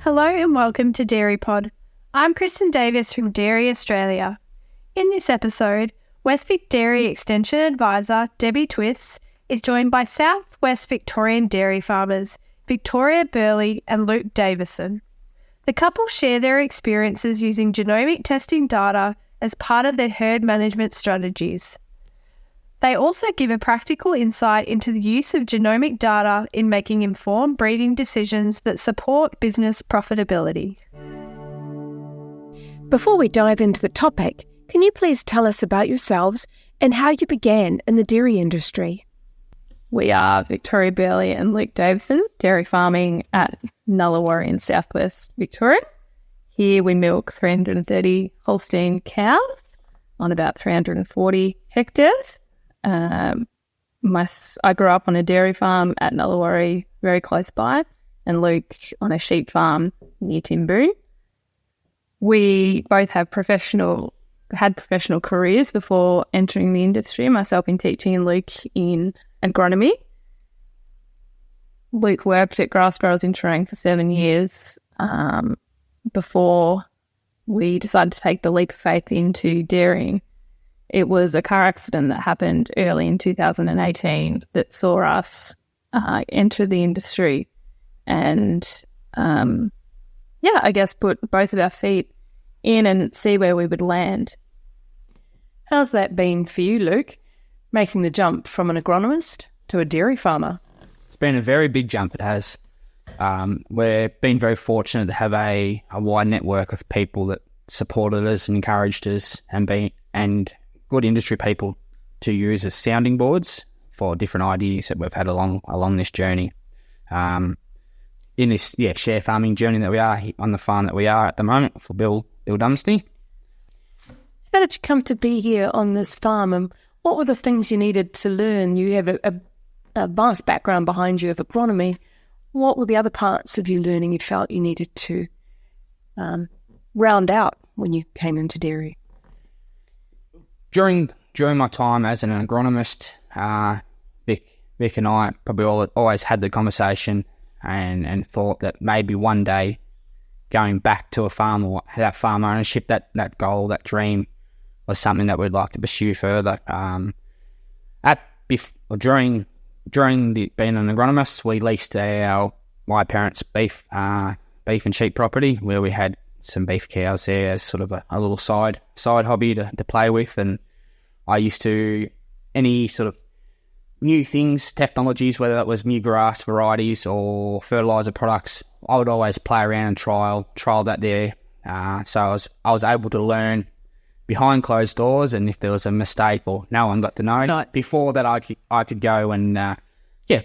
Hello and welcome to Dairy Pod. I'm Kristen Davis from Dairy Australia. In this episode, WestVic Dairy Extension Advisor Debbie Twiss is joined by South West Victorian dairy farmers Victoria Burleigh and Luke Davison. The couple share their experiences using genomic testing data as part of their herd management strategies. They also give a practical insight into the use of genomic data in making informed breeding decisions that support business profitability. Before we dive into the topic, can you please tell us about yourselves and how you began in the dairy industry? We are Victoria Burleigh and Luke Davison, dairy farming at Nullawarre in southwest Victoria. Here we milk 330 Holstein cows on about 340 hectares. I grew up on a dairy farm at Nullawarre, very close by, and Luke on a sheep farm near Timboon. We both had professional careers before entering the industry, myself in teaching and Luke in agronomy. Luke worked at Grass Growers in Terang for 7 years before we decided to take the leap of faith into dairying. It was a car accident that happened early in 2018 that saw us enter the industry and, I guess put both of our feet in and see where we would land. How's that been for you, Luke, making the jump from an agronomist to a dairy farmer? It's been a very big jump, it has. We've been very fortunate to have a wide network of people that supported us and encouraged us and good industry people to use as sounding boards for different ideas that we've had along this journey. In this share farming journey that we are on the farm that we are at the moment for Bill Dunsty. How did you come to be here on this farm, and what were the things you needed to learn? You have a vast background behind you of agronomy. What were the other parts of your learning you felt you needed to round out when you came into dairy? During my time as an agronomist, Vic and I probably always had the conversation and thought that maybe one day going back to a farm or that farm ownership, that goal, that dream was something that we'd like to pursue further. During being an agronomist, we leased my parents' beef and sheep property where we had some beef cows there as sort of a little side hobby to play with, and I used to any sort of new things, technologies, whether that was new grass varieties or fertilizer products, I would always play around and trial that there. So I was able to learn behind closed doors, and if there was a mistake or no one got to know before that, I could go and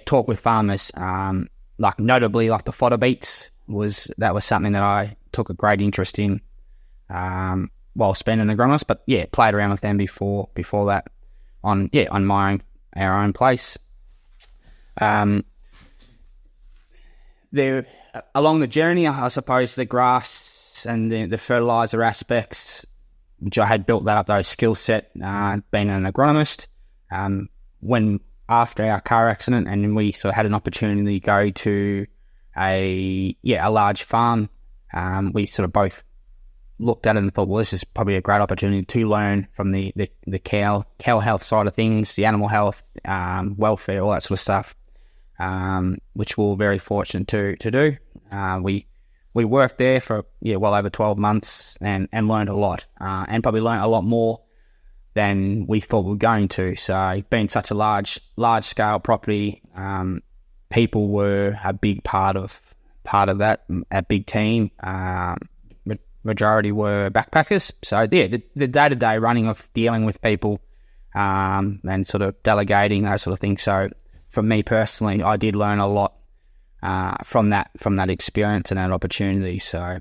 talk with farmers. Notably the fodder beets was something that I took a great interest in while being an agronomist, but played around with them before that on our own place. There along the journey, I suppose the grass and the fertilizer aspects, which I had built those skill set being an agronomist. When after our car accident, and we sort of had an opportunity to go to a large farm, we sort of both looked at it and thought, well, this is probably a great opportunity to learn from the cow health side of things, the animal health, welfare, all that sort of stuff, which we were very fortunate to do. We worked there for well over 12 months and learned a lot, and probably learned a lot more than we thought we were going to. So being such a large scale property, people were a big part of that, a big team. Majority were backpackers. So the day-to-day running of dealing with people and sort of delegating, those sort of things. So for me personally, I did learn a lot from that experience and that opportunity. So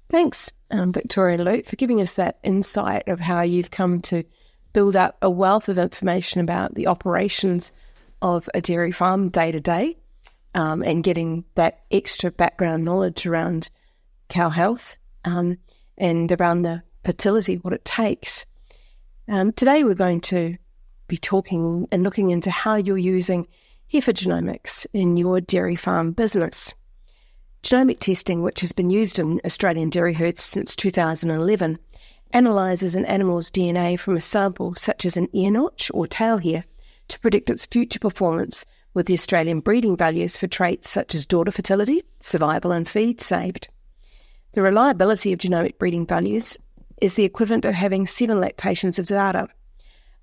thanks, Victoria and Luke, for giving us that insight of how you've come to build up a wealth of information about the operations of a dairy farm day to day, and getting that extra background knowledge around cow health and around the fertility, what it takes. Today we're going to be talking and looking into how you're using heifer genomics in your dairy farm business. Genomic testing, which has been used in Australian dairy herds since 2011, analyses an animal's DNA from a sample such as an ear notch or tail hair to predict its future performance with the Australian breeding values for traits such as daughter fertility, survival and feed saved. The reliability of genomic breeding values is the equivalent of having 7 lactations of data,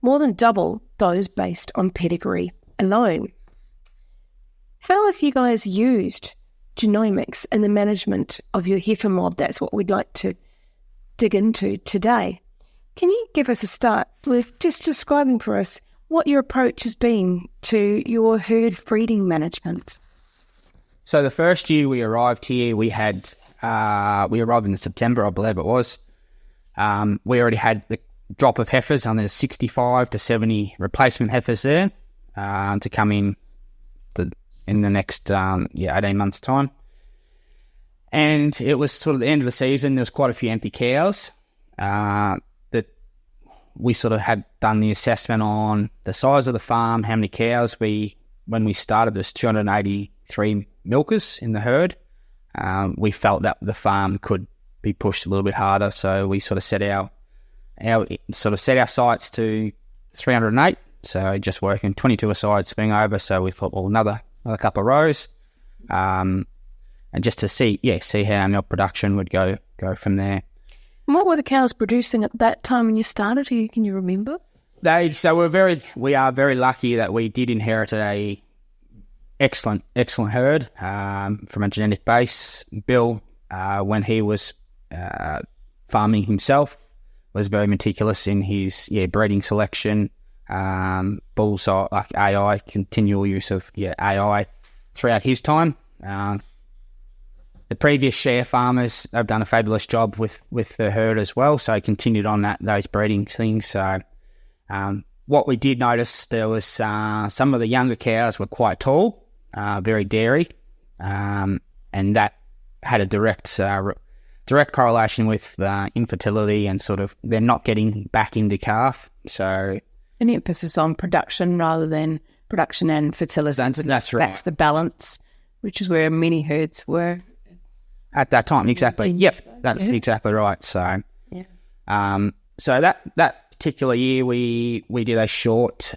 more than double those based on pedigree alone. How have you guys used genomics in the management of your heifer mob? That's what we'd like to dig into today. Can you give us a start with just describing for us what your approach has been to your herd breeding management? So the first year we arrived here, we arrived in September, I believe it was. We already had the drop of heifers, and there's 65 to 70 replacement heifers there to come in the next 18 months' time. And it was sort of the end of the season. There was quite a few empty cows that we sort of had done the assessment on the size of the farm, how many cows when we started, there's 283 milkers in the herd. We felt that the farm could be pushed a little bit harder, so we sort of set our sights to 308. So just working 22 aside, swing over. So we thought, well, another couple of rows. And just to see how our milk production would go from there. And what were the cows producing at that time when you started? Can you remember? We are very lucky that we did inherit a excellent herd from a genetic base. Bill, when he was farming himself, was very meticulous in his breeding selection. Bulls are like AI, continual use of AI throughout his time. The previous share farmers have done a fabulous job with the herd as well, so continued on those breeding things. So what we did notice, there was some of the younger cows were quite tall, very dairy, and that had a direct correlation with infertility and sort of they're not getting back into calf. So an emphasis on production rather than production and fertility. That's right. That's the balance, which is where many herds were at that time. Exactly. Yep, that's exactly right. So, so that particular year, we did a short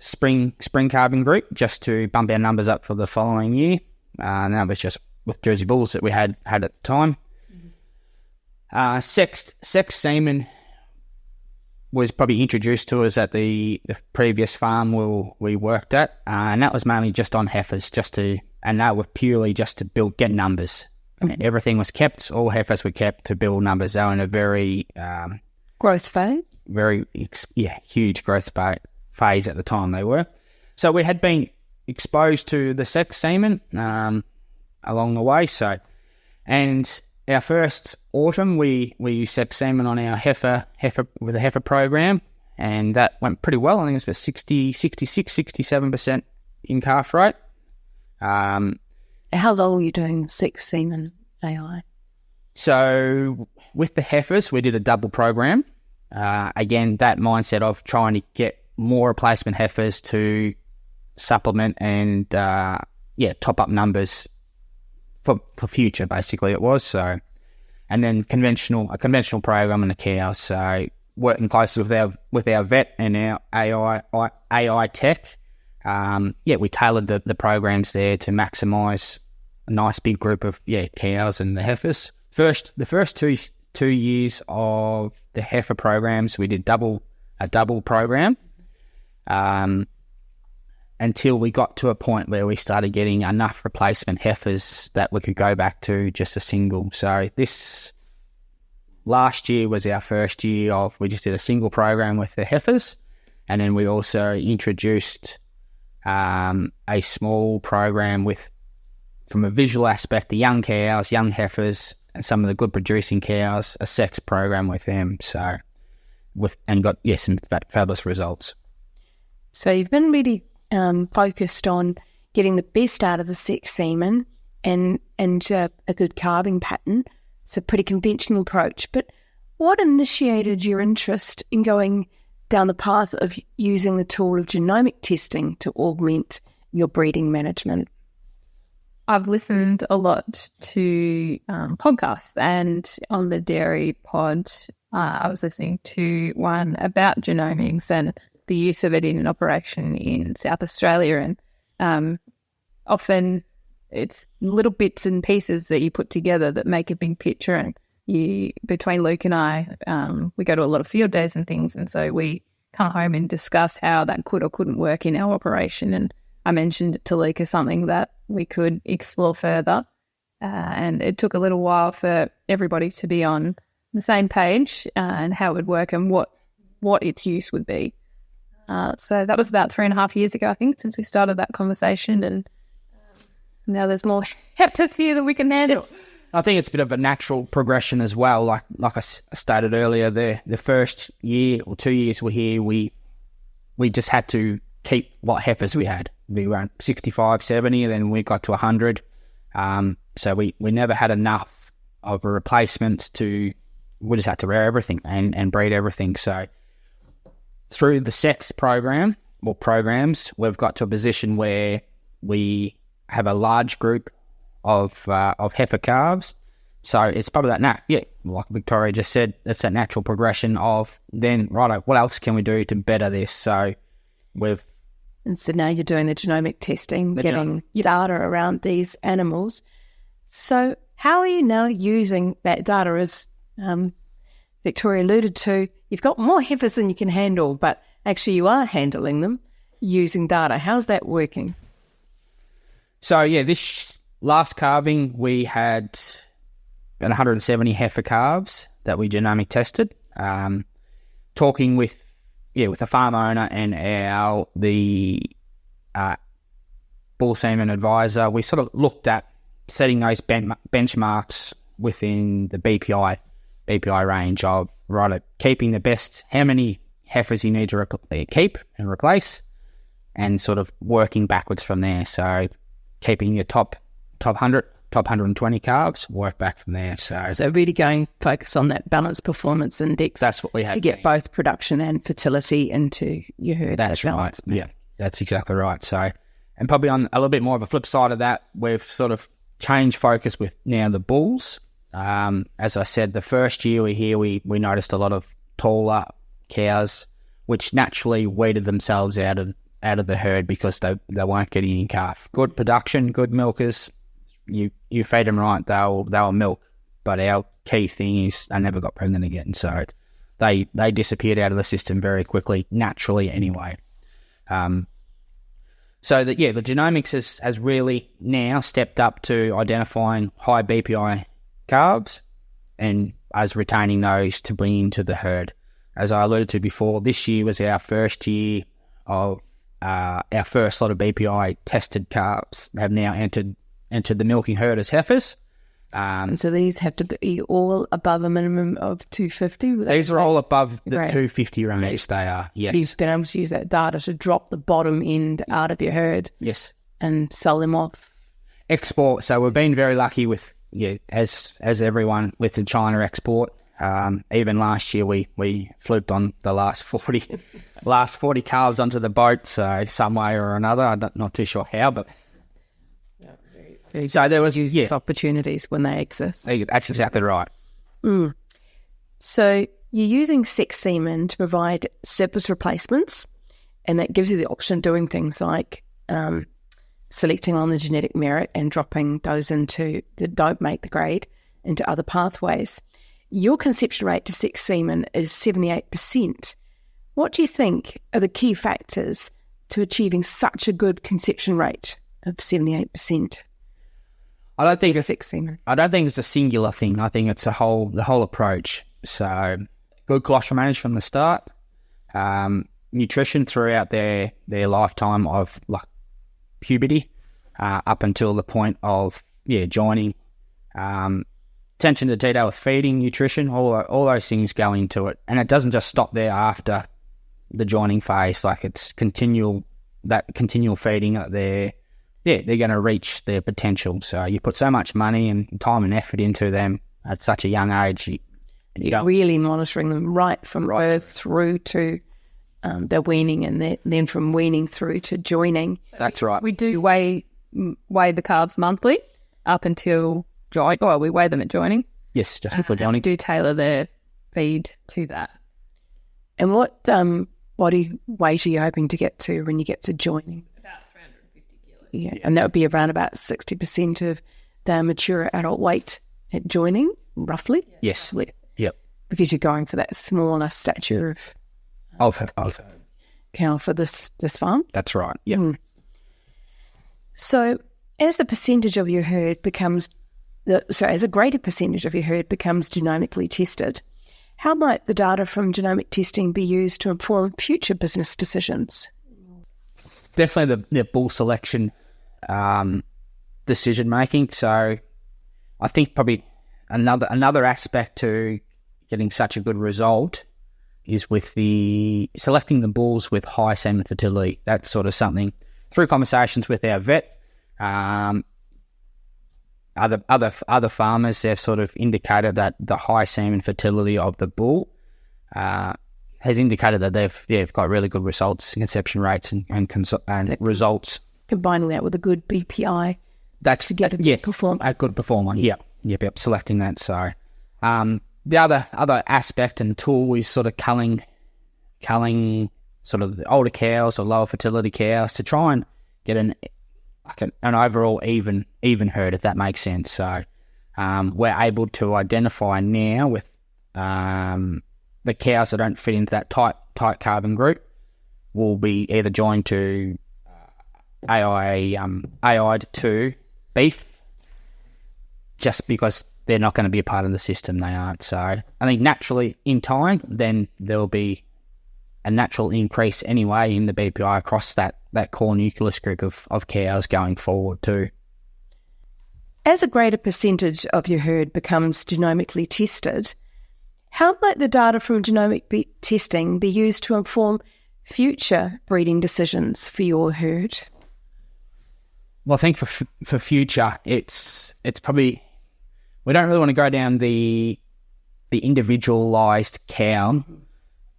spring calving group just to bump our numbers up for the following year, and that was just with Jersey bulls that we had at the time. Sex semen was probably introduced to us at the previous farm we worked at, and that was mainly just on heifers, and that was purely just to get numbers. Everything was kept, all heifers were kept to build numbers. They were in a very growth phase, huge growth phase at the time they were. So we had been exposed to the sex semen along the way. So, and our first autumn, we used sex semen on our heifer with a heifer program, and that went pretty well. I think it was about 60, 66, 67% in calf rate. How long were you doing sex semen AI? So with the heifers, we did a double program. Again, that mindset of trying to get more replacement heifers to supplement and top up numbers for future, basically it was. So, and then a conventional program on the cows. So working closely with our vet and our AI tech. We tailored the programs there to maximise a nice big group of cows and the heifers. The first two years of the heifer programs, we did a double program, until we got to a point where we started getting enough replacement heifers that we could go back to just a single. So this last year was our first year we just did a single program with the heifers, and then we also introduced a small program from a visual aspect, the young cows, young heifers, and some of the good producing cows, a sex program with them. So, and got some fabulous results. So you've been really focused on getting the best out of the sex semen and a good calving pattern. It's a pretty conventional approach. But what initiated your interest in going down the path of using the tool of genomic testing to augment your breeding management? I've listened a lot to podcasts, and on the dairy pod, I was listening to one about genomics and the use of it in an operation in South Australia. And often it's little bits and pieces that you put together that make a big picture. And between Luke and I, we go to a lot of field days and things, and so we come home and discuss how that could or couldn't work in our operation. And I mentioned it to Luke as something that we could explore further. And it took a little while for everybody to be on the same page and how it would work and what its use would be. So that was about 3.5 years ago, I think, since we started that conversation. And now there's more hepatitis here that we can handle. I think it's a bit of a natural progression as well. Like I stated earlier, the first year or 2 years we're here, we just had to keep what heifers we had. We were 65, 70, and then we got to 100. So we never had enough of a replacements we just had to rear everything and breed everything. So through the sex program or programs, we've got to a position where we have a large group of heifer calves. So it's part of that, like Victoria just said, it's that natural progression of then, righto, what else can we do to better this? So And so now you're doing the genomic testing, getting data around these animals. So how are you now using that data? As Victoria alluded to, you've got more heifers than you can handle, but actually you are handling them using data. How's that working? So, this last calving, we had 170 heifer calves that we genomic tested. Talking with a farm owner and the bull semen advisor, we sort of looked at setting those benchmarks within the BPI range of keeping the best, how many heifers you need to keep and replace, and sort of working backwards from there. So keeping your top 100, top 120 calves, work back from there. So really focus on that balanced performance index. That's what we had to get both production and fertility into your herd. That's right. Yeah, that's exactly right. So, and probably on a little bit more of a flip side of that, we've sort of changed focus with now the bulls. As I said, the first year we here, we noticed a lot of taller cows, which naturally weeded themselves out of the herd because they weren't getting any calf. Good production, good milkers. You feed them right, they'll milk. But our key thing is they never got pregnant again, so they disappeared out of the system very quickly, naturally anyway. So the genomics has really now stepped up to identifying high BPI calves and as retaining those to bring into the herd. As I alluded to before, this year was our first year of our first lot of BPI tested calves have now entered the milking herd as heifers. And so these have to be all above a minimum of 250? These are all above the 250 range, they are, yes. You've been able to use that data to drop the bottom end out of your herd. Yes. And sell them off. Export. So we've been very lucky with, as everyone, with the China export. Even last year we fluked on the last 40 calves onto the boat, so some way or another. I'm not too sure how, but... So there was opportunities when they exist. That's exactly right. So you're using sex semen to provide surplus replacements, and that gives you the option of doing things like selecting on the genetic merit and dropping those into that don't make the grade into other pathways. Your conception rate to sex semen is 78%. What do you think are the key factors to achieving such a good conception rate of 78%? I don't think it's a singular thing. I think it's the whole approach. So good colostrum management from the start, nutrition throughout their lifetime of like puberty up until the point of joining, attention to detail with feeding, nutrition, all those things go into it, and it doesn't just stop there after the joining phase. Like it's continual feeding at they're going to reach their potential. So you put so much money and time and effort into them at such a young age. You're really monitoring them right from birth through to their weaning, and then from weaning through to joining. That's right. We do weigh weigh the calves monthly up until join. Well, we weigh them at joining. Yes, just before joining. We do tailor their feed to that. And what body weight are you hoping to get to when you get to joining? About 350 kilos. Yeah, and that would be around about 60% of their mature adult weight at joining, roughly. Yes. Yep. Because you're going for that smaller stature of cow for this farm. That's right. Yep. So as a percentage of your herd becomes, as a greater percentage of your herd becomes genomically tested, how might the data from genomic testing be used to inform future business decisions? Definitely the bull selection decision making. So I think probably another aspect to getting such a good result is with the selecting the bulls with high semen fertility. That's sort of something through conversations with our vet. Other farmers, they've sort of indicated that the high semen fertility of the bull has indicated that they've got really good results, conception rates and results. Combining that with a good BPI to get a good performer. A good performer. Yep. Selecting that. So the other aspect and tool is sort of culling sort of the older cows or lower fertility cows to try and get an overall even herd, if that makes sense. So we're able to identify now with the cows that don't fit into that tight carbon group will be either joined to AI'd to beef, just because they're not going to be a part of the system. They aren't. So I think naturally in time, then there will be a natural increase anyway in the BPI across that core nucleus group of cows going forward too. As a greater percentage of your herd becomes genomically tested, how might the data from genomic testing be used to inform future breeding decisions for your herd? Well, I think for future, it's probably, we don't really want to go down the individualised cow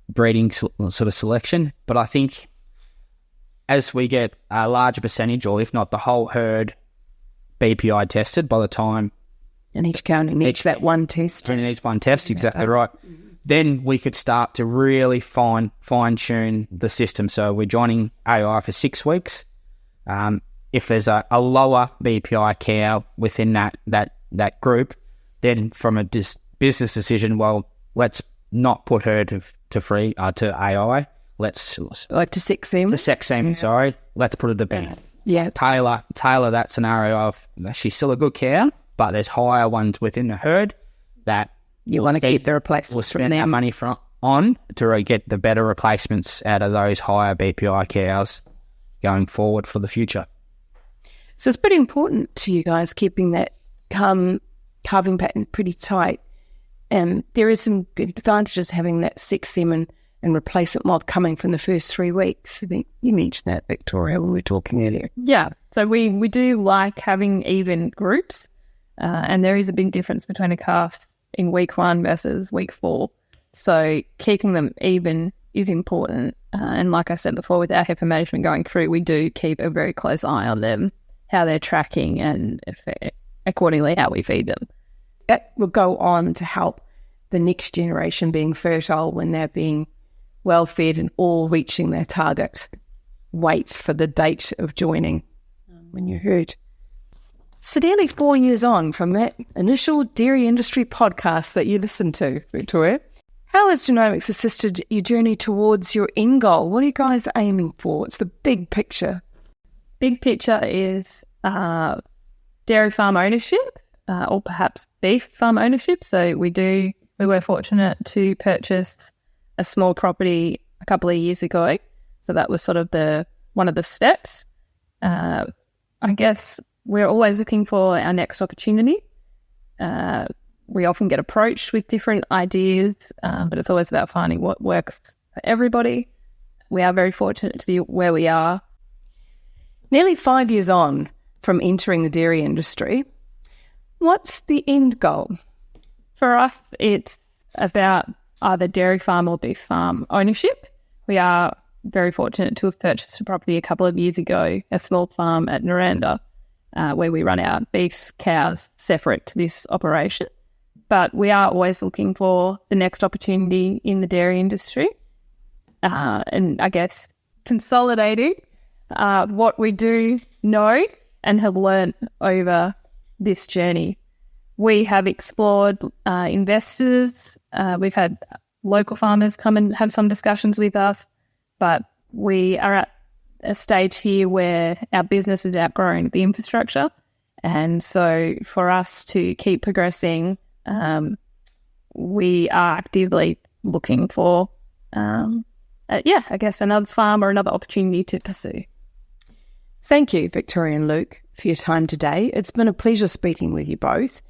breeding sort of selection, but I think as we get a larger percentage, or if not the whole herd BPI tested by the time... And each cow needs that one test. And each one test, exactly right. Then we could start to really fine-tune the system. So we're joining AI for 6 weeks. If there's a lower BPI cow within that group, then from a business decision, well, let's not put her to AI. Let's to sex semen. Sorry, let's put it to beef. Yeah, tailor that scenario of she's still a good cow, but there's higher ones within the herd that you want to keep the replacements. We'll spend our money on to get the better replacements out of those higher BPI cows going forward for the future. So it's pretty important to you guys keeping that calving pattern pretty tight. And there is some good advantages having that sex semen and replacement mob coming from the first 3 weeks. I think you mentioned that, Victoria, when we were talking earlier. Yeah, so we do like having even groups, and there is a big difference between a calf in week 1 versus week 4. So keeping them even is important. And like I said before, with our heifer management going through, we do keep a very close eye on them, how they're tracking, and accordingly how we feed them. That will go on to help the next generation being fertile when they're being well fed and all reaching their target weights for the date of joining when you herd. So nearly 4 years on from that initial dairy industry podcast that you listened to, Victoria, how has genomics assisted your journey towards your end goal? What are you guys aiming for? What's the big picture? Big picture is dairy farm ownership, or perhaps beef farm ownership. So we were fortunate to purchase a small property a couple of years ago. So that was sort of one of the steps. I guess we're always looking for our next opportunity. We often get approached with different ideas, but it's always about finding what works for everybody. We are very fortunate to be where we are. Nearly 5 years on from entering the dairy industry, what's the end goal? For us, it's about either dairy farm or beef farm ownership. We are very fortunate to have purchased a property a couple of years ago, a small farm at Naranda, where we run our beef cows separate to this operation. But we are always looking for the next opportunity in the dairy industry, and I guess consolidating what we do know and have learnt over this journey. We have explored investors. We've had local farmers come and have some discussions with us, but we are at a stage here where our business is outgrowing the infrastructure. And so for us to keep progressing, we are actively looking for, I guess, another farm or another opportunity to pursue. Thank you, Victoria and Luke, for your time today. It's been a pleasure speaking with you both,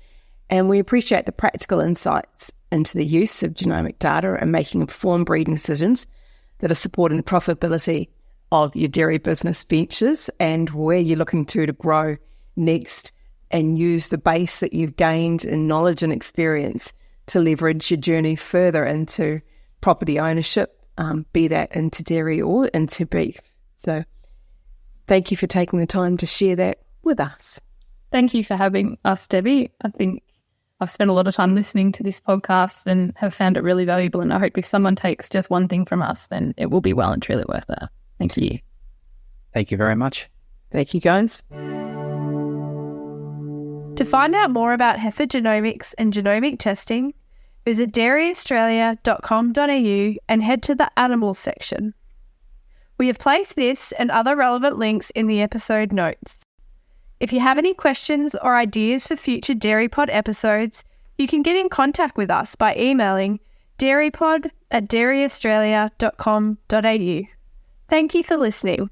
and we appreciate the practical insights into the use of genomic data and making informed breeding decisions that are supporting the profitability of your dairy business ventures and where you're looking to grow next, and use the base that you've gained in knowledge and experience to leverage your journey further into property ownership, be that into dairy or into beef. So thank you for taking the time to share that with us. Thank you for having us, Debbie. I think I've spent a lot of time listening to this podcast and have found it really valuable, and I hope if someone takes just one thing from us, then it will be well and truly worth that. Thank you. Thank you very much. Thank you, guys. To find out more about heifer genomics and genomic testing, visit dairyaustralia.com.au and head to the animals section. We have placed this and other relevant links in the episode notes. If you have any questions or ideas for future DairyPod episodes, you can get in contact with us by emailing dairypod@dairyaustralia.com.au. Thank you for listening.